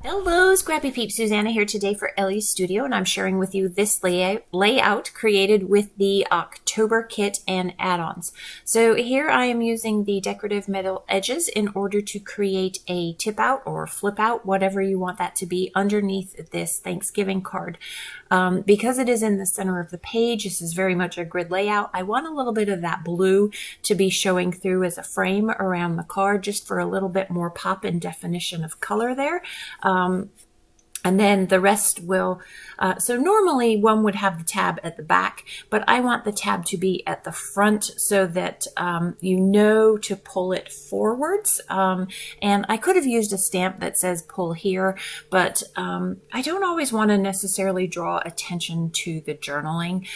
Hello, Scrappy Peeps. Suzanna here today for Ellie's Studio, and I'm sharing with you this layout created with the October kit and add-ons. So here I am using the decorative metal edges in order to create a tip out or flip out, whatever you want that to be, underneath this Thanksgiving card. Because it is in the center of the page, this is very much a grid layout. I want a little bit of that blue to be showing through as a frame around the card, just for a little bit more pop and definition of color there. And then the rest will, so normally one would have the tab at the back, but I want the tab to be at the front so that you know to pull it forwards. And I could have used a stamp that says pull here, but I don't always want to necessarily draw attention to the journaling.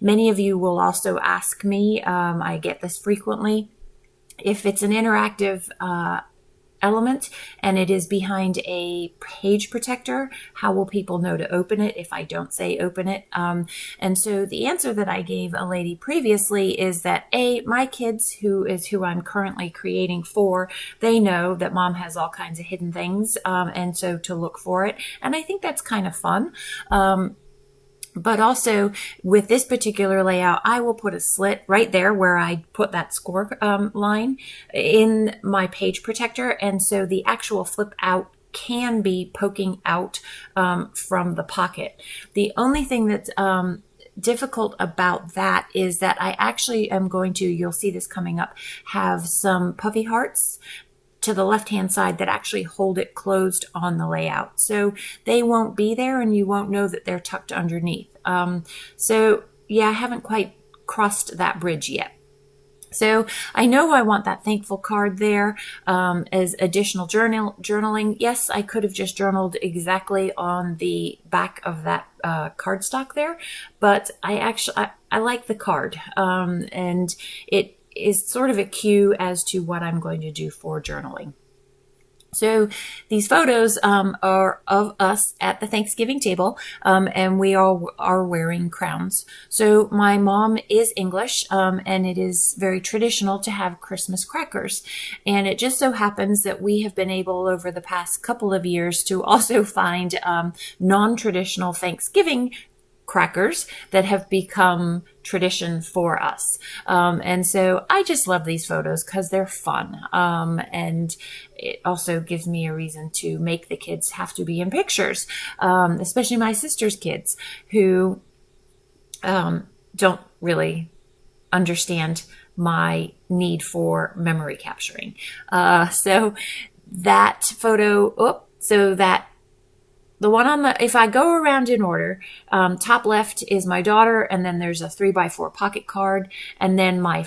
Many of you will also ask me, I get this frequently, if it's an interactive element and it is behind a page protector, how will people know to open it if I don't say open it? And so the answer that I gave a lady previously is that my kids, who I'm currently creating for, they know that mom has all kinds of hidden things, and so to look for it. And I think that's kind of fun. But also with this particular layout, I will put a slit right there where I put that score line in my page protector. And so the actual flip out can be poking out from the pocket. The only thing that's difficult about that is that I actually am going to, you'll see this coming up, have some puffy hearts to the left-hand side that actually hold it closed on the layout. So they won't be there and you won't know that they're tucked underneath. So yeah, I haven't quite crossed that bridge yet. So I know I want that thankful card there as additional journaling. Yes, I could have just journaled exactly on the back of that cardstock there, but I like the card, and it is sort of a cue as to what I'm going to do for journaling. So these photos are of us at the Thanksgiving table, and we all are wearing crowns. So my mom is English, and it is very traditional to have Christmas crackers. And it just so happens that we have been able over the past couple of years to also find non-traditional Thanksgiving crackers that have become tradition for us. And so I just love these photos because they're fun. And it also gives me a reason to make the kids have to be in pictures, especially my sister's kids who don't really understand my need for memory capturing. So that photo, the one on the, if I go around in order, top left is my daughter, and then there's a 3x4 pocket card, and then my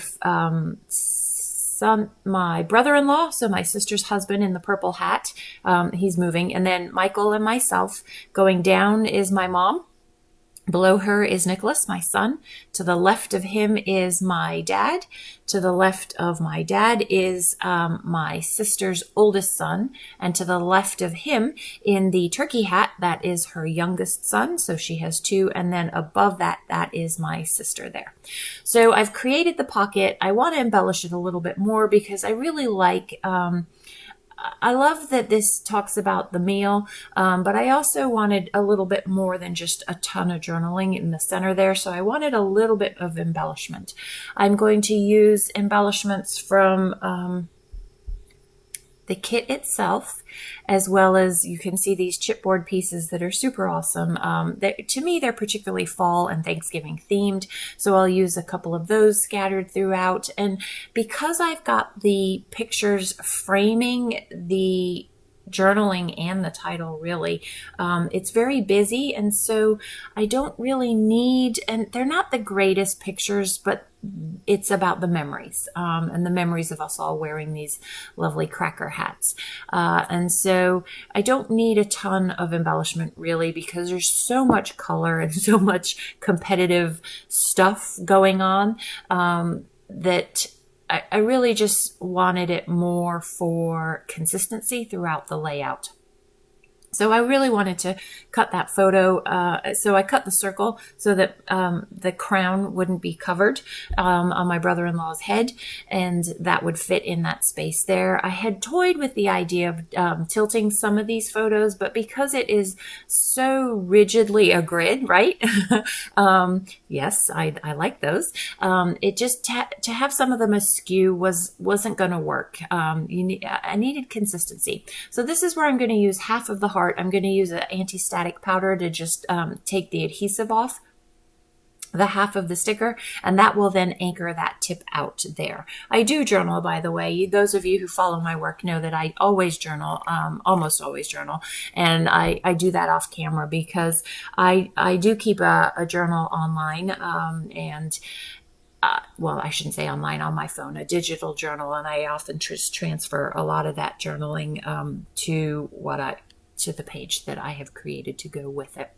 son, my brother-in-law, so my sister's husband in the purple hat, he's moving, and then Michael and myself. Going down is my mom. Below her is Nicholas, my son. To the left of him is my dad. To the left of my dad is my sister's oldest son. And to the left of him in the turkey hat, that is her youngest son. So she has two. And then above that, that is my sister there. So I've created the pocket. I want to embellish it a little bit more because I really like... I love that this talks about the meal, but I also wanted a little bit more than just a ton of journaling in the center there. So I wanted a little bit of embellishment. I'm going to use embellishments from the kit itself, as well as you can see these chipboard pieces that are super awesome. To me, they're particularly fall and Thanksgiving themed, so I'll use a couple of those scattered throughout. And because I've got the pictures framing the journaling and the title, really, it's very busy, and so I don't really need, and they're not the greatest pictures, but it's about the memories, and the memories of us all wearing these lovely cracker hats. And so I don't need a ton of embellishment, really, because there's so much color and so much competitive stuff going on, that I really just wanted it more for consistency throughout the layout. So I really wanted to cut that photo. So I cut the circle so that the crown wouldn't be covered on my brother-in-law's head, and that would fit in that space there. I had toyed with the idea of tilting some of these photos, but because it is so rigidly a grid, right? Yes, I like those. It just to have some of them askew wasn't going to work. I needed consistency. So this is where I'm going to use half of the heart. I'm going to use an anti-static powder to just take the adhesive off the half of the sticker, and that will then anchor that tip out there. I do journal, by the way. Those of you who follow my work know that I always journal, almost always journal, and I do that off camera because I do keep a journal online, and well, I shouldn't say online, on my phone, a digital journal, and I often just transfer a lot of that journaling to the page that I have created to go with it.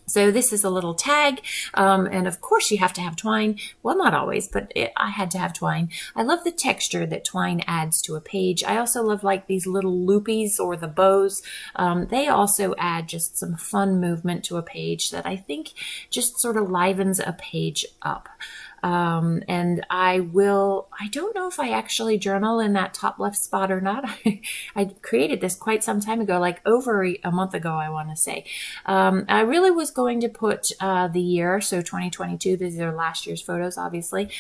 So this is a little tag, and of course you have to have twine. Well, not always, but I had to have twine. I love the texture that twine adds to a page. I also love like these little loopies or the bows. They also add just some fun movement to a page that I think just sort of livens a page up. And I don't know if I actually journal in that top left spot or not. I created this quite some time ago, like over a month ago, I want to say. I really was going to put the year, so 2022, these are last year's photos, obviously,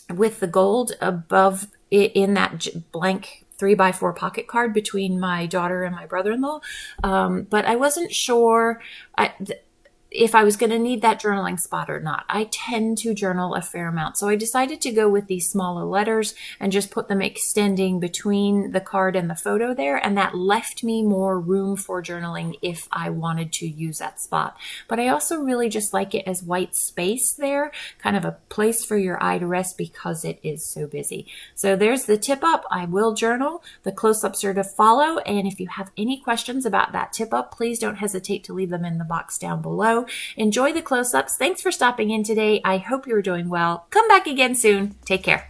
with the gold above it in that blank 3x4 pocket card between my daughter and my brother-in-law. But I wasn't sure if I was going to need that journaling spot or not. I tend to journal a fair amount. So I decided to go with these smaller letters and just put them extending between the card and the photo there. And that left me more room for journaling if I wanted to use that spot. But I also really just like it as white space there, kind of a place for your eye to rest because it is so busy. So there's the tip up. I will journal. The close-ups are to follow. And if you have any questions about that tip up, please don't hesitate to leave them in the box down below. Enjoy the close-ups. Thanks for stopping in today. I hope you're doing well. Come back again soon. Take care.